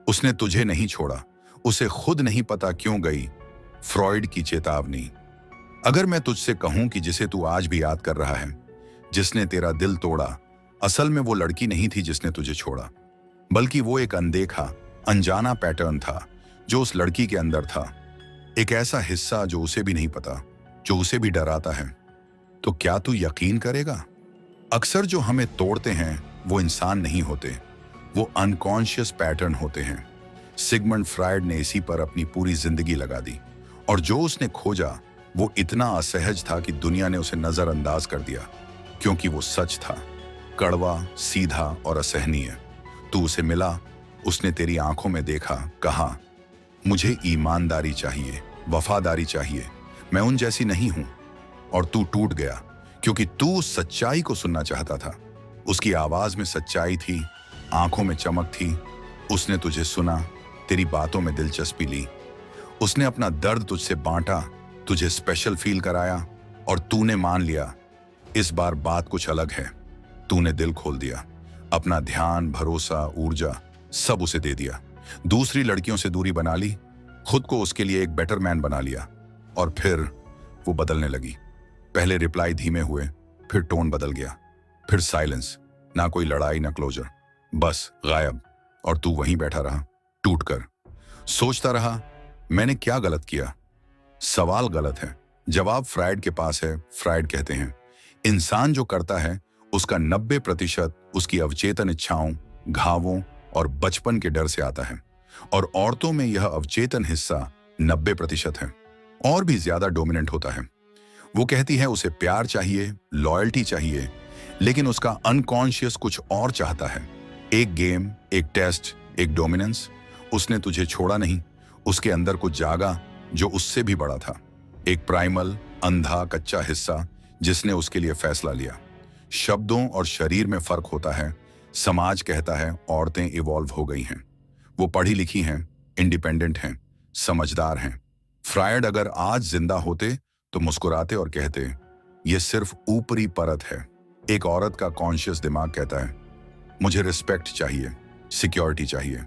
उसने तुझे नहीं छोड़ा, उसे खुद नहीं पता क्यों गई। फ्रॉइड की चेतावनी। अगर मैं तुझसे कहूं कि जिसे तू आज भी याद कर रहा है, जिसने तेरा दिल तोड़ा, असल में वो लड़की नहीं थी जिसने तुझे छोड़ा, बल्कि वो एक अनदेखा, अनजाना पैटर्न था जो उस लड़की के अंदर था। एक ऐसा हिस्सा जो उसे भी नहीं पता, जो उसे भी डराता है। तो क्या तू यकीन करेगा? अक्सर जो हमें तोड़ते हैं वो इंसान नहीं होते, वो अनकॉन्शियस पैटर्न होते हैं। सिगमंड फ्रायड ने इसी पर अपनी पूरी जिंदगी लगा दी, और जो उसने खोजा वो इतना असहज था कि दुनिया ने उसे नजरअंदाज कर दिया, क्योंकि वो सच था, कड़वा, सीधा और असहनीय। तू उसे मिला, उसने तेरी आंखों में देखा, कहा, मुझे ईमानदारी चाहिए, वफादारी चाहिए, मैं उन जैसी नहीं हूं। और तू टूट गया, क्योंकि तू उस सच्चाई को सुनना चाहता था। उसकी आवाज में सच्चाई थी, आंखों में चमक थी। उसने तुझे सुना, तेरी बातों में दिलचस्पी ली। उसने अपना दर्द तुझसे बांटा, तुझे स्पेशल फील कराया, और तूने मान लिया, इस बार बात कुछ अलग है। तूने दिल खोल दिया, अपना ध्यान, भरोसा, ऊर्जा सब उसे दे दिया। दूसरी लड़कियों से दूरी बना ली, खुद को उसके लिए एक बेटर मैन बना लिया। और फिर वो बदलने लगी। पहले रिप्लाई धीमे हुए, फिर टोन बदल गया, फिर साइलेंस, ना कोई लड़ाई ना क्लोजर, बस गायब। और तू वहीं बैठा रहा, टूटकर, सोचता रहा, मैंने क्या गलत किया? सवाल गलत है, जवाब फ्रायड के पास है। फ्रायड कहते हैं, इंसान जो करता है उसका 90% उसकी अवचेतन इच्छाओं, घावों और बचपन के डर से आता है। और औरतों में यह अवचेतन हिस्सा 90% है, और भी ज्यादा डोमिनेंट होता है। वो कहती है उसे प्यार चाहिए, लॉयल्टी चाहिए, लेकिन उसका अनकॉन्शियस कुछ और चाहता है। एक गेम, एक टेस्ट, एक डोमिनेंस। उसने तुझे छोड़ा नहीं, उसके अंदर कुछ जागा जो उससे भी बड़ा था। एक प्राइमल, अंधा, कच्चा हिस्सा जिसने उसके लिए फैसला लिया। शब्दों और शरीर में फर्क होता है। समाज कहता है औरतें इवॉल्व हो गई हैं, वो पढ़ी लिखी हैं, इंडिपेंडेंट हैं, समझदार हैं। फ्रायड अगर आज जिंदा होते तो मुस्कुराते और कहते, ये सिर्फ ऊपरी परत है। एक औरत का कॉन्शियस दिमाग कहता है, मुझे रिस्पेक्ट चाहिए, सिक्योरिटी चाहिए,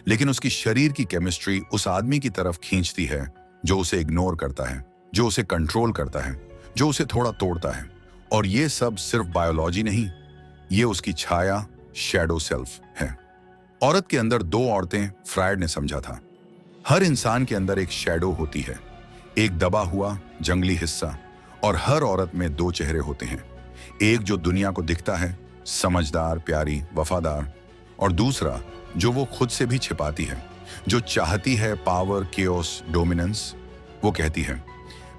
लेकिन उसकी शरीर की केमिस्ट्री उस आदमी की तरफ खींचती है जो उसे इग्नोर करता है, जो उसे कंट्रोल करता है, जो उसे थोड़ा तोड़ता है। और ये सब सिर्फ बायोलॉजी नहीं, ये उसकी छाया, शैडो सेल्फ है। औरत के अंदर दो औरतें फ्रायड ने समझा था। हर इंसान के अंदर एक शैडो होती है, एक दबा हुआ जंगली हिस्सा, और हर औरत में दो चेहरे होते हैं। एक जो दुनिया को दिखता है, समझदार, प्यारी, वफादार, और दूसरा जो वो खुद से भी छिपाती है, जो चाहती है पावर, केओस, डोमिनेंस। वो कहती है,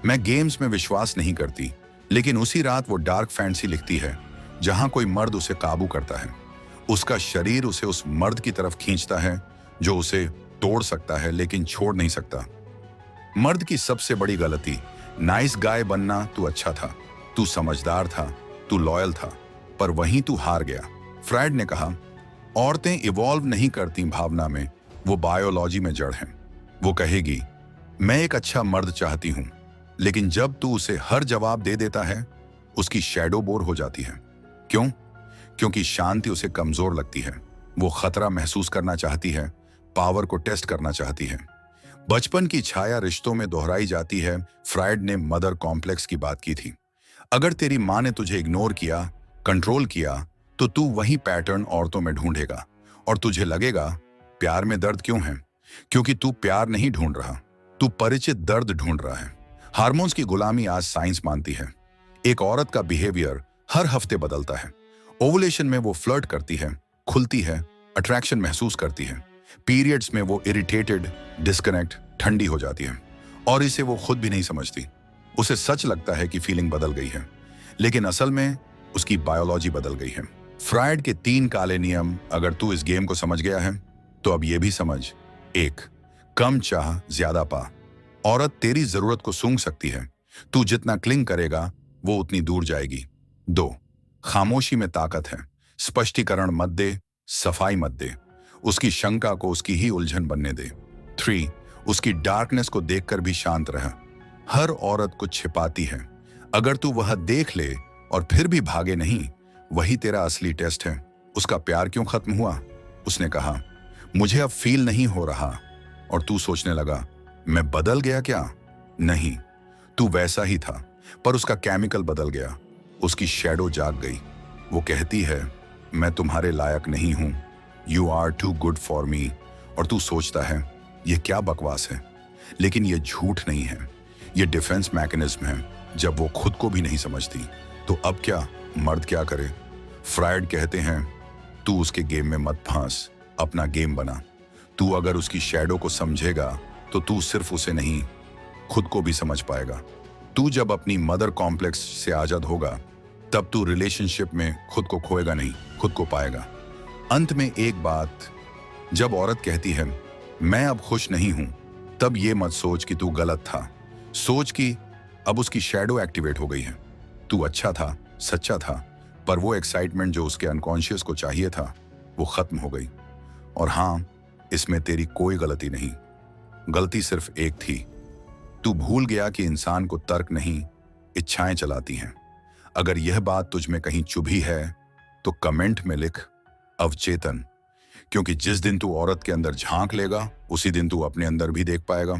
मैं गेम्स में विश्वास नहीं करती, लेकिन उसी रात वो डार्क फैंटेसी लिखती है जहां कोई मर्द उसे काबू करता है। उसका शरीर उसे उस मर्द की तरफ खींचता है जो उसे तोड़ सकता है लेकिन छोड़ नहीं सकता। मर्द की सबसे बड़ी गलती, नाइस गाय बनना। तू अच्छा था, तू समझदार था, तू लॉयल था, पर वहीं तू हार गया। फ्रायड ने कहा, औरतें इवॉल्व नहीं करती भावना में, वो बायोलॉजी में जड़ हैं। वो कहेगी, मैं एक अच्छा मर्द चाहती हूं, लेकिन जब तू उसे हर जवाब दे देता है, उसकी शैडो बोर हो जाती है। क्यों? क्योंकि शांति उसे कमजोर लगती है। वो खतरा महसूस करना चाहती है, पावर को टेस्ट करना चाहती है। बचपन की छाया रिश्तों में दोहराई जाती है। फ्रायड ने मदर कॉम्प्लेक्स की बात की थी। अगर तेरी माँ ने तुझे इग्नोर किया, कंट्रोल किया, तो तू वही पैटर्न औरतों में ढूंढेगा, और तुझे लगेगा प्यार में दर्द क्यों है? क्योंकि तू प्यार नहीं ढूंढ रहा, तू परिचित दर्द ढूंढ रहा है। हार्मोन्स की गुलामी आज साइंस मानती है। एक औरत का बिहेवियर हर हफ्ते बदलता है। ओवुलेशन में वो फ्लर्ट करती है, खुलती है, अट्रैक्शन महसूस करती है। पीरियड्स में वो इरिटेटेड, डिस्कनेक्ट, ठंडी हो जाती है, और इसे वो खुद भी नहीं समझती। उसे सच लगता है कि फीलिंग बदल गई है, लेकिन असल में उसकी बायोलॉजी बदल गई है। फ्रायड के 3 काले नियम, अगर तू इस गेम को समझ गया है तो अब ये भी समझ। 1, कम चाह, ज्यादा पा। औरत तेरी जरूरत को सूंघ सकती है, तू जितना क्लिंग करेगा वो उतनी दूर जाएगी। 2, खामोशी में ताकत है, स्पष्टीकरण मत दे, सफाई मत दे, उसकी शंका को उसकी ही उलझन बनने दे। 3, उसकी डार्कनेस को देखकर भी शांत रह। हर औरत कुछ छिपाती है, अगर तू वह देख ले और फिर भी भागे नहीं, वही तेरा असली टेस्ट है। उसका प्यार क्यों खत्म हुआ? उसने कहा, मुझे अब फील नहीं हो रहा। और तू सोचने लगा, मैं बदल गया क्या? नहीं, तू वैसा ही था, पर उसका केमिकल बदल गया। उसकी शैडो जाग गई। वो कहती है, मैं तुम्हारे लायक नहीं हूं, you are too good for me. और तू सोचता है, ये क्या बकवास है? लेकिन ये झूठ नहीं है, ये डिफेंस मैकेनिज्म है। जब वो खुद को भी नहीं समझती तो अब क्या, मर्द क्या करे? फ्रायड कहते हैं, तू उसके गेम में मत फंस, अपना गेम बना। तू अगर उसकी शैडो को समझेगा तो तू सिर्फ उसे नहीं, खुद को भी समझ पाएगा। तू जब अपनी मदर कॉम्प्लेक्स से आजाद होगा तब तू रिलेशनशिप में खुद को खोएगा नहीं, खुद को पाएगा। अंत में एक बात, जब औरत कहती है मैं अब खुश नहीं हूं, तब ये मत सोच कि तू गलत था। सोच कि अब उसकी शैडो एक्टिवेट हो गई है। तू अच्छा था, सच्चा था, पर वो एक्साइटमेंट जो उसके अनकॉन्शियस को चाहिए था वो खत्म हो गई। और हां, इसमें तेरी कोई गलती नहीं, गलती सिर्फ एक थी, तू भूल गया कि इंसान को तर्क नहीं, इच्छाएं चलाती हैं। अगर यह बात तुझ में कहीं चुभी है तो कमेंट में लिख अवचेतन, क्योंकि जिस दिन तू औरत के अंदर झांक लेगा उसी दिन तू अपने अंदर भी देख पाएगा।